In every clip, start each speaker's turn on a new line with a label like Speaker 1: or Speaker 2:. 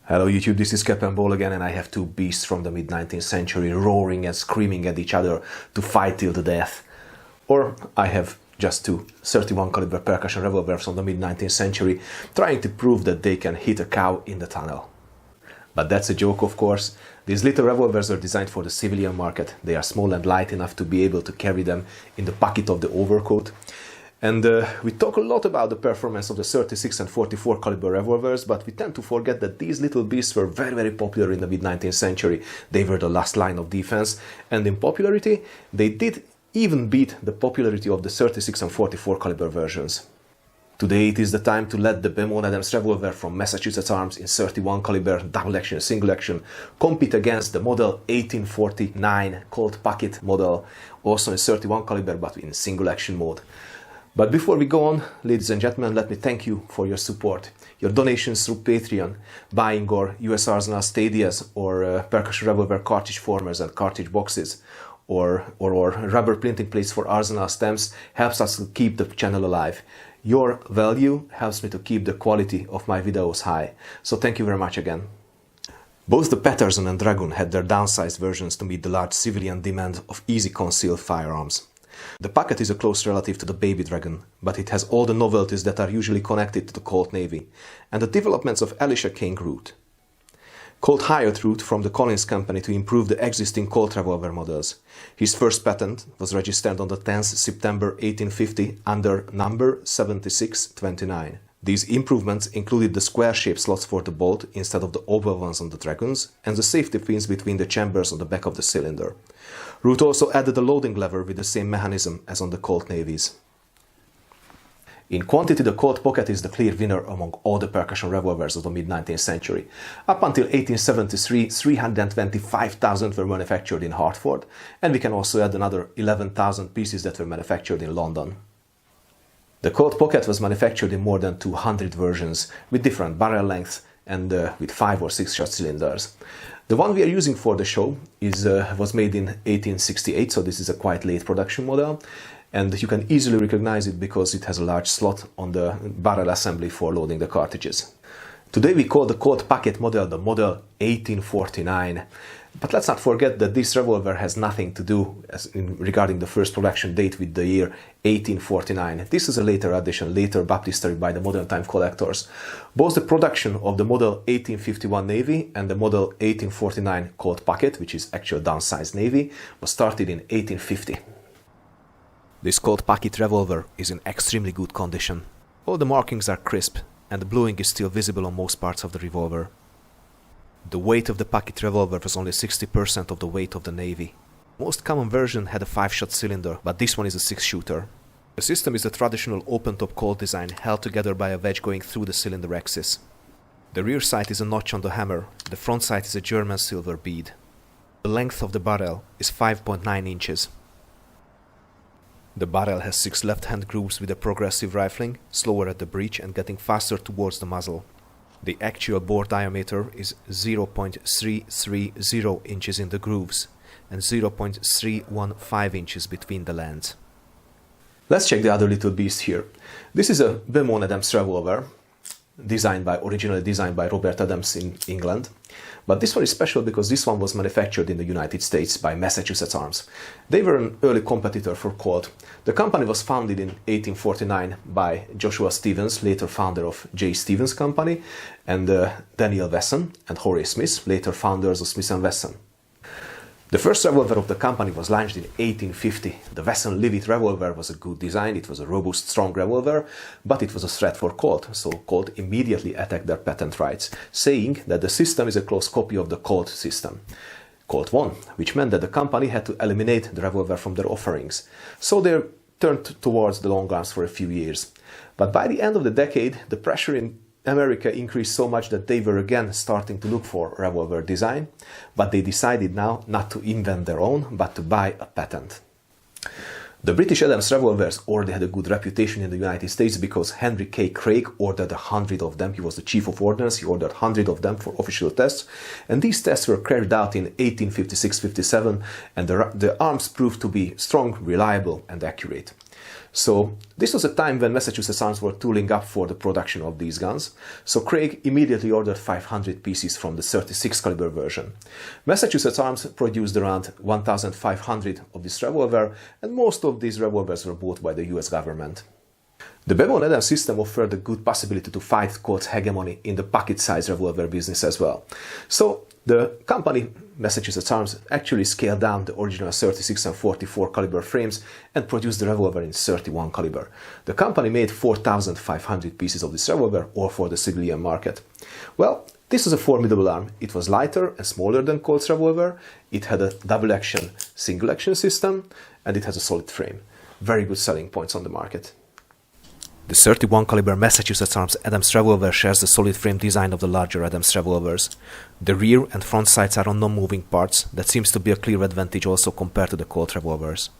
Speaker 1: Hello YouTube, this is Capandball again, and I have two beasts from the mid-19th century roaring and screaming at each other to fight till the death. Or I have just two 31 caliber percussion revolvers from the mid-19th century trying to prove that they can hit a cow in the tunnel. But that's a joke, of course. These little revolvers are designed for the civilian market. They are small and light enough to be able to carry them in the pocket of the overcoat. And we talk a lot about the performance of the 36 and 44 caliber revolvers, but we tend to forget that these little beasts were very popular in the mid-19th century. They were the last line of defense, and in popularity, they did even beat the popularity of the 36 and 44 caliber versions. Today it is the time to let the Beaumont Adams revolver from Massachusetts Arms in 31 caliber, double action, single action, compete against the model 1849 Colt Pocket model, also in 31 caliber but in single action mode. But before we go on, ladies and gentlemen, let me thank you for your support. Your donations through Patreon, buying our US Arsenal Stadias or percussion revolver cartridge formers and cartridge boxes, or rubber printing plates for Arsenal stamps helps us to keep the channel alive. Your value helps me to keep the quality of my videos high. So thank you very much again. Both the Patterson and Dragoon had their downsized versions to meet the large civilian demand of easy concealed firearms. The Pocket is a close relative to the Baby Dragon, but it has all the novelties that are usually connected to the Colt Navy, and the developments of Elisha King Root. Colt hired Root from the Collins Company to improve the existing Colt revolver models. His first patent was registered on the 10th September 1850 under number 7629. These improvements included the square-shaped slots for the bolt instead of the oval ones on the Dragons, and the safety pins between the chambers on the back of the cylinder. Root also added a loading lever with the same mechanism as on the Colt Navies. In quantity, the Colt Pocket is the clear winner among all the percussion revolvers of the mid-19th century. Up until 1873, 325,000 were manufactured in Hartford, and we can also add another 11,000 pieces that were manufactured in London. The Colt Pocket was manufactured in more than 200 versions, with different barrel lengths and with 5 or 6 shot cylinders. The one we are using for the show was made in 1868, so this is a quite late production model, and you can easily recognize it because it has a large slot on the barrel assembly for loading the cartridges. Today we call the Colt Pocket model the model 1849. But let's not forget that this revolver has nothing to do regarding the first production date with the year 1849. This is a later addition, later baptistery by the modern time collectors. Both the production of the model 1851 Navy and the model 1849 Colt Pocket, which is actual downsized Navy, was started in 1850. This Colt Pocket revolver is in extremely good condition. All the markings are crisp, and the bluing is still visible on most parts of the revolver. The weight of the Pocket revolver was only 60% of the weight of the Navy. Most common version had a 5-shot cylinder, but this one is a 6-shooter. The system is a traditional open-top Colt design held together by a wedge going through the cylinder axis. The rear sight is a notch on the hammer, the front sight is a German silver bead. The length of the barrel is 5.9 inches. The barrel has 6 left-hand grooves with a progressive rifling, slower at the breech and getting faster towards the muzzle. The actual bore diameter is 0.330 inches in the grooves and 0.315 inches between the lands. Let's check the other little beast here. This is a Beaumont Adams revolver, originally designed by Robert Adams in England. But this one is special because this one was manufactured in the United States by Massachusetts Arms. They were an early competitor for Colt. The company was founded in 1849 by Joshua Stevens, later founder of J. Stevens Company, and Daniel Wesson and Horace Smith, later founders of Smith & Wesson. The first revolver of the company was launched in 1850. The Wesson Leavitt revolver was a good design, it was a robust, strong revolver, but it was a threat for Colt, so Colt immediately attacked their patent rights, saying that the system is a close copy of the Colt system. Colt won, which meant that the company had to eliminate the revolver from their offerings, so they turned towards the long arms for a few years. But by the end of the decade, the pressure in America increased so much that they were again starting to look for revolver design, but they decided now not to invent their own, but to buy a patent. The British Adams revolvers already had a good reputation in the United States because Henry K. Craig ordered 100 of them. He was the chief of ordnance, he ordered 100 of them for official tests, and these tests were carried out in 1856-57, and the arms proved to be strong, reliable and accurate. So this was a time when Massachusetts Arms were tooling up for the production of these guns, so Craig immediately ordered 500 pieces from the 36 caliber version. Massachusetts Arms produced around 1,500 of this revolver, and most of these revolvers were bought by the US government. The Bevon Adams system offered a good possibility to fight Colt's hegemony in the pocket-sized revolver business as well. So the company, Massachusetts Arms, actually scaled down the original 36 and 44 caliber frames and produced the revolver in 31 caliber. The company made 4,500 pieces of this revolver, all for the civilian market. Well, this was a formidable arm. It was lighter and smaller than Colt's revolver, it had a double-action, single-action system, and it has a solid frame. Very good selling points on the market. The 31 caliber Massachusetts Arms Adams revolver shares the solid frame design of the larger Adams revolvers. The rear and front sights are on non-moving parts. That seems to be a clear advantage also compared to the Colt revolvers.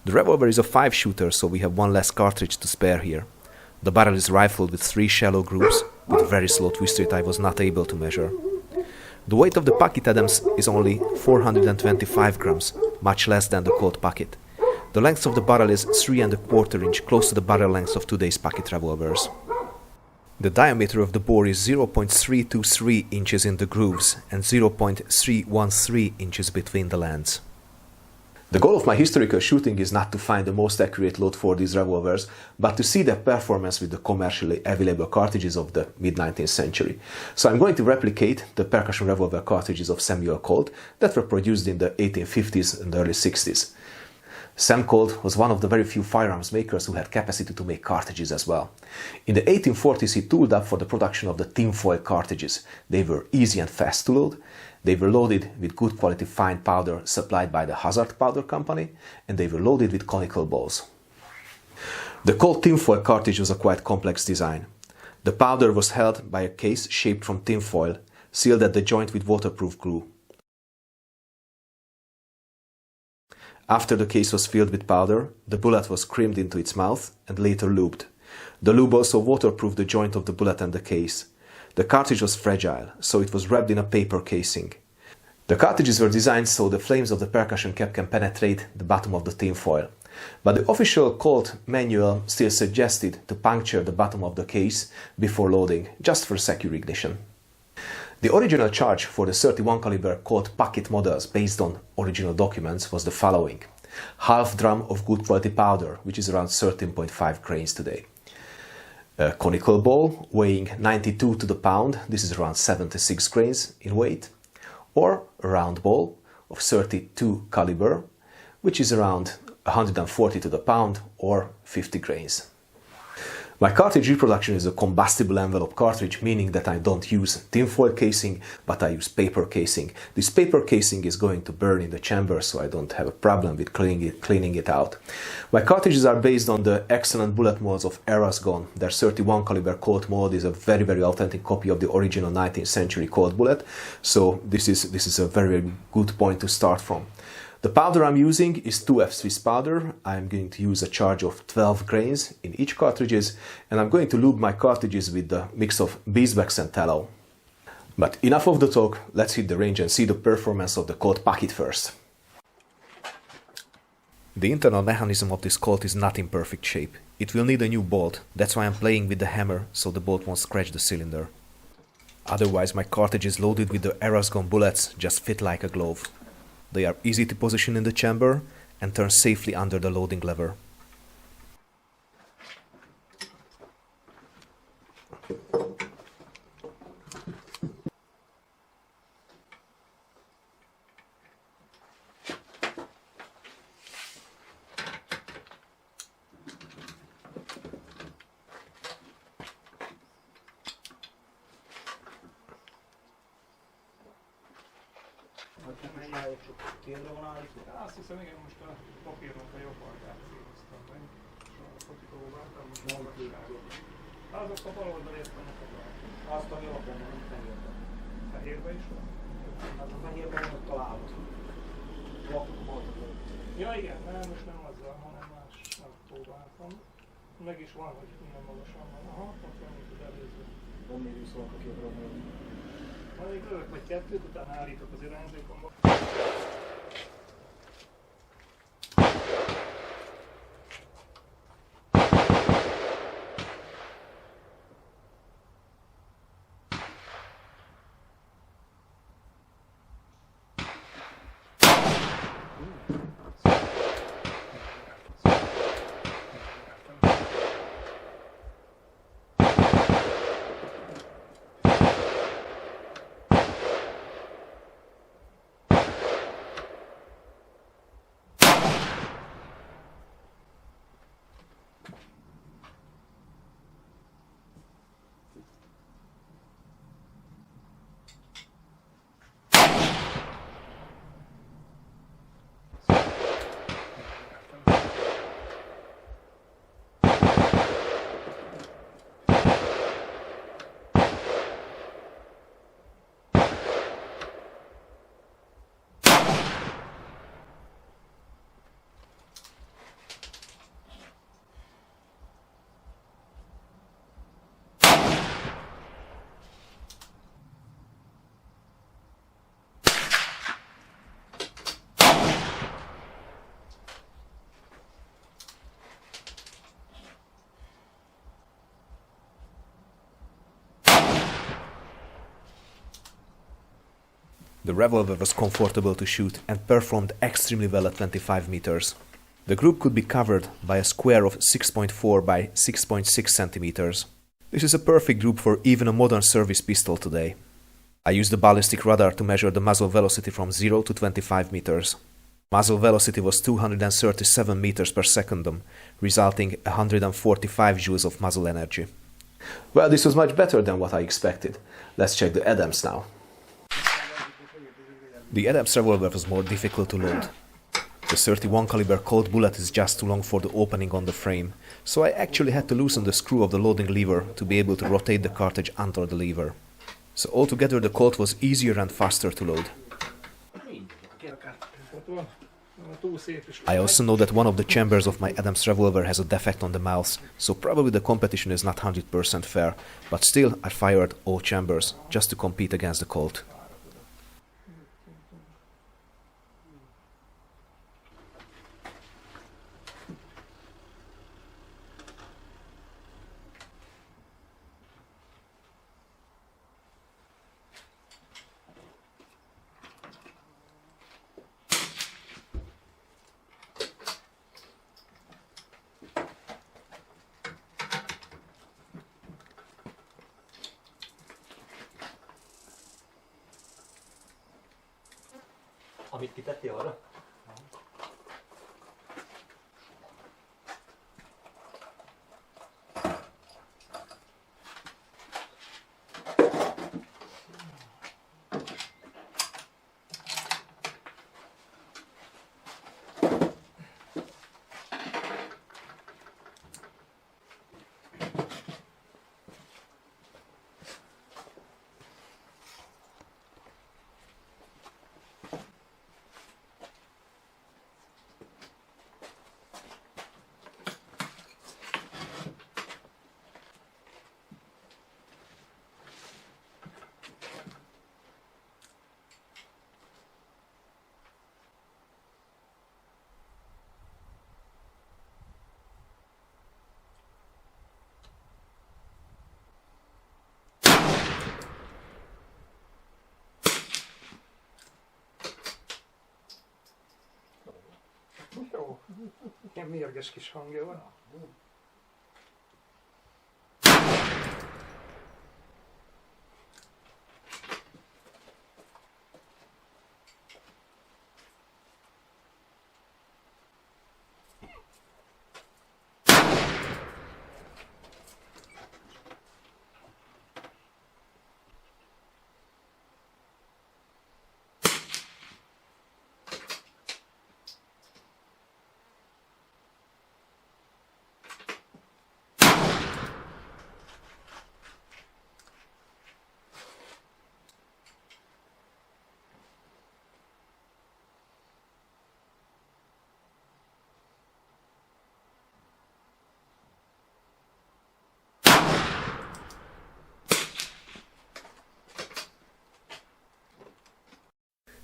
Speaker 1: The revolver is a 5-shooter, so we have one less cartridge to spare here. The barrel is rifled with 3 shallow grooves with very slow twist rate I was not able to measure. The weight of the Pocket Adams is only 425 grams, much less than the Colt Pocket. The length of the barrel is 3 1/4 inch, close to the barrel length of today's pocket revolvers. The diameter of the bore is 0.323 inches in the grooves and 0.313 inches between the lands. The goal of my historical shooting is not to find the most accurate load for these revolvers, but to see their performance with the commercially available cartridges of the mid-19th century. So I'm going to replicate the percussion revolver cartridges of Samuel Colt that were produced in the 1850s and early 60s. Sam Colt was one of the very few firearms makers who had capacity to make cartridges as well. In the 1840s he tooled up for the production of the tinfoil cartridges. They were easy and fast to load, they were loaded with good quality fine powder supplied by the Hazard Powder Company, and they were loaded with conical balls. The Colt tinfoil cartridge was a quite complex design. The powder was held by a case shaped from tinfoil, sealed at the joint with waterproof glue. After the case was filled with powder, the bullet was crammed into its mouth and later lubed. The lube also waterproofed the joint of the bullet and the case. The cartridge was fragile, so it was wrapped in a paper casing. The cartridges were designed so the flames of the percussion cap can penetrate the bottom of the tinfoil. But the official Colt manual still suggested to puncture the bottom of the case before loading, just for secure ignition. The original charge for the 31 caliber Colt Pocket models based on original documents was the following: half drum of good quality powder, which is around 13.5 grains today. A conical ball weighing 92 to the pound, this is around 76 grains in weight. Or a round ball of 32 caliber, which is around 140 to the pound or 50 grains. My cartridge reproduction is a combustible envelope cartridge, meaning that I don't use tinfoil casing, but I use paper casing. This paper casing is going to burn in the chamber, so I don't have a problem with cleaning it out. My cartridges are based on the excellent bullet molds of Erasgone. Their 31 caliber Colt mold is a very authentic copy of the original 19th century Colt bullet, so this is a very good point to start from. The powder I'm using is 2F Swiss powder. I'm going to use a charge of 12 grains in each cartridges, and I'm going to lube my cartridges with the mix of beeswax and tallow. But enough of the talk, let's hit the range and see the performance of the Colt Pocket first. The internal mechanism of this Colt is not in perfect shape. It will need a new bolt, that's why I'm playing with the hammer so the bolt won't scratch the cylinder. Otherwise my cartridges loaded with the Erasgone bullets just fit like a glove. They are easy to position in the chamber and turn safely under the loading lever.
Speaker 2: Azt hiszem, igen, most a papírnak a jobb oldalát szívoztam meg, és a fotóváltam, most magasságot. Azok a bal oldal értenek a bal. Azt a jobbon, nem fehérben. Fehérben is van? Hát a fehérben van ott találat. Ja igen, nem, most nem azzal, hanem más próbáltam. Meg is van, hogy milyen magasan van. Aha, ott van, mint az előző. Van még viszont a képről még. Majd még lövök vagy kettőt, utána állítok az irányzékomba.
Speaker 1: The revolver was comfortable to shoot and performed extremely well at 25 meters. The group could be covered by a square of 6.4 by 6.6 centimeters. This is a perfect group for even a modern service pistol today. I used the ballistic radar to measure the muzzle velocity from 0 to 25 meters. Muzzle velocity was 237 meters per second, resulting 145 joules of muzzle energy. Well, this was much better than what I expected. Let's check the Adams now. The Adams revolver was more difficult to load. The 31 caliber Colt bullet is just too long for the opening on the frame, so I actually had to loosen the screw of the loading lever to be able to rotate the cartridge under the lever. So altogether the Colt was easier and faster to load. I also know that one of the chambers of my Adams revolver has a defect on the mouth, so probably the competition is not 100% fair, but still I fired all chambers just to compete against the Colt.
Speaker 3: Amit kitettél arra?
Speaker 2: Jó, ilyen mérges kis hangja van.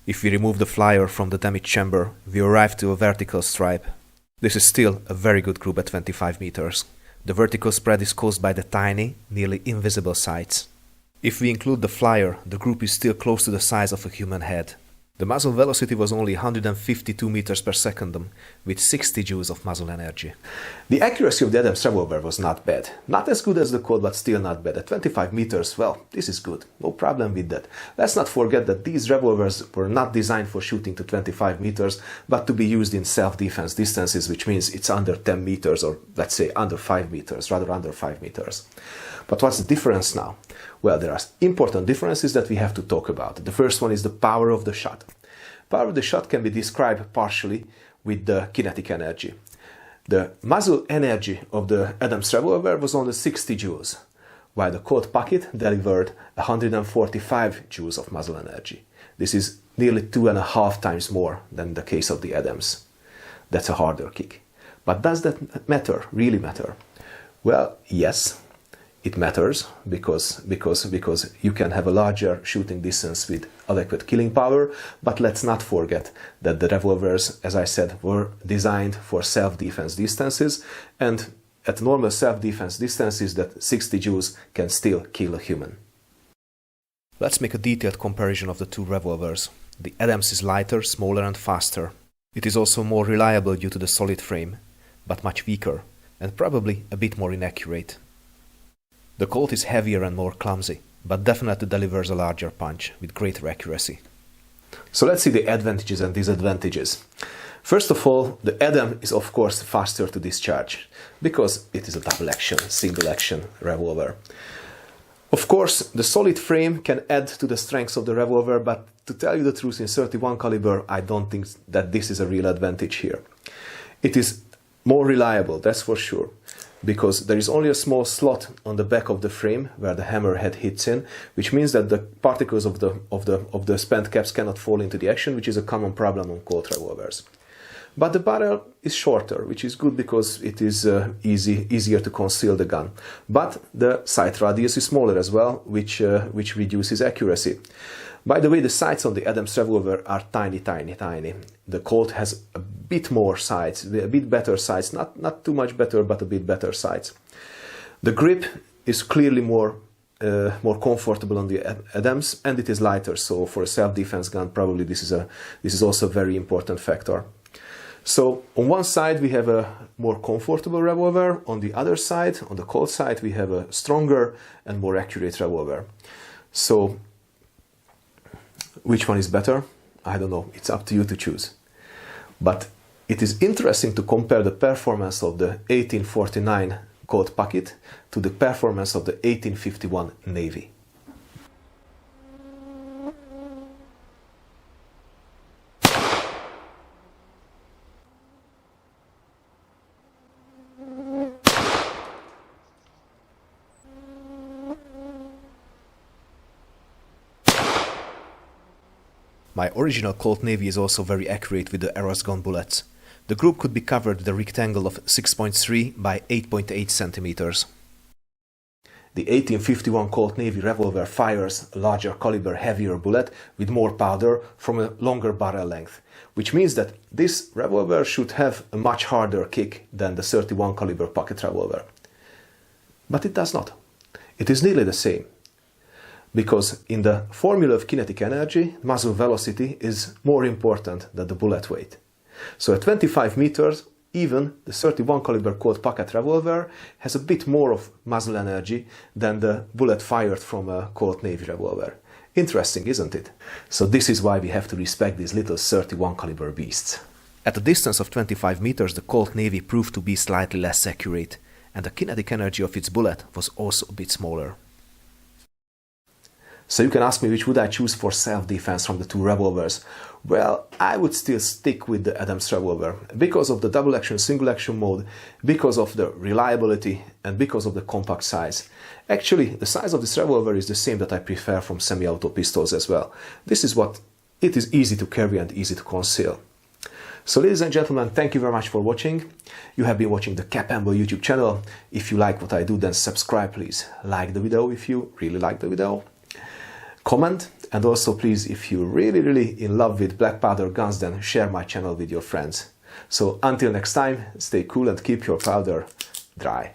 Speaker 1: If we remove the flyer from the damaged chamber, we arrive to a vertical stripe. This is still a very good group at 25 meters. The vertical spread is caused by the tiny, nearly invisible sights. If we include the flyer, the group is still close to the size of a human head. The muzzle velocity was only 152 meters per second, with 60 joules of muzzle energy. The accuracy of the Adams revolver was not bad. Not as good as the Colt, but still not bad. At 25 meters, well, this is good. No problem with that. Let's not forget that these revolvers were not designed for shooting to 25 meters, but to be used in self-defense distances, which means it's under 10 meters, or let's say under 5 meters, rather under 5 meters. But what's the difference now? Well, there are important differences that we have to talk about. The first one is the power of the shot. Power of the shot can be described partially with the kinetic energy. The muzzle energy of the Adams revolver was only 60 joules, while the Colt Pocket delivered 145 joules of muzzle energy. This is nearly 2.5 times more than the case of the Adams. That's a harder kick. But does that matter, really matter? Well, yes. It matters because you can have a larger shooting distance with adequate killing power, but let's not forget that the revolvers, as I said, were designed for self-defense distances, and at normal self-defense distances that 60 joules can still kill a human. Let's make a detailed comparison of the two revolvers. The Adams is lighter, smaller and faster. It is also more reliable due to the solid frame, but much weaker, and probably a bit more inaccurate. The Colt is heavier and more clumsy, but definitely delivers a larger punch with greater accuracy. So let's see the advantages and disadvantages. First of all, the Adam is of course faster to discharge, because it is a double action, single action revolver. Of course, the solid frame can add to the strength of the revolver, but to tell you the truth, in 31 caliber, I don't think that this is a real advantage here. It is more reliable, that's for sure, because there is only a small slot on the back of the frame where the hammerhead hits in, which means that the particles of the spent caps cannot fall into the action, which is a common problem on Colt revolvers. But the barrel is shorter, which is good because it is easier to conceal the gun. But the sight radius is smaller as well, which reduces accuracy. By the way, the sights on the Adams revolver are tiny, tiny, tiny. The Colt has a bit more sights, a bit better sights, not too much better, but a bit better sights. The grip is clearly more comfortable on the Adams, and it is lighter. So for a self-defense gun, probably this is also a very important factor. So on one side we have a more comfortable revolver, on the other side, on the Colt side, we have a stronger and more accurate revolver. So which one is better? I don't know, it's up to you to choose. But it is interesting to compare the performance of the 1849 Colt Pocket to the performance of the 1851 Navy. My original Colt Navy is also very accurate with the Arrows gun bullets. The group could be covered with a rectangle of 6.3 by 8.8 centimeters. The 1851 Colt Navy revolver fires a larger caliber, heavier bullet with more powder from a longer barrel length, which means that this revolver should have a much harder kick than the 31 caliber pocket revolver. But it does not. It is nearly the same. Because in the formula of kinetic energy, muzzle velocity is more important than the bullet weight. So at 25 meters, even the 31 caliber Colt Pocket revolver has a bit more of muzzle energy than the bullet fired from a Colt Navy revolver. Interesting, isn't it? So this is why we have to respect these little 31 caliber beasts. At a distance of 25 meters, the Colt Navy proved to be slightly less accurate, and the kinetic energy of its bullet was also a bit smaller. So you can ask me which would I choose for self-defense from the two revolvers. Well, I would still stick with the Adams revolver because of the double action, single action mode, because of the reliability and because of the compact size. Actually, the size of this revolver is the same that I prefer from semi-auto pistols as well. This is what it is easy to carry and easy to conceal. So ladies and gentlemen, thank you very much for watching. You have been watching the Capandball YouTube channel. If you like what I do, then subscribe please. Like the video if you really like the video. Comment, and also please, if you're really in love with black powder guns, then share my channel with your friends. So until next time, stay cool and keep your powder dry.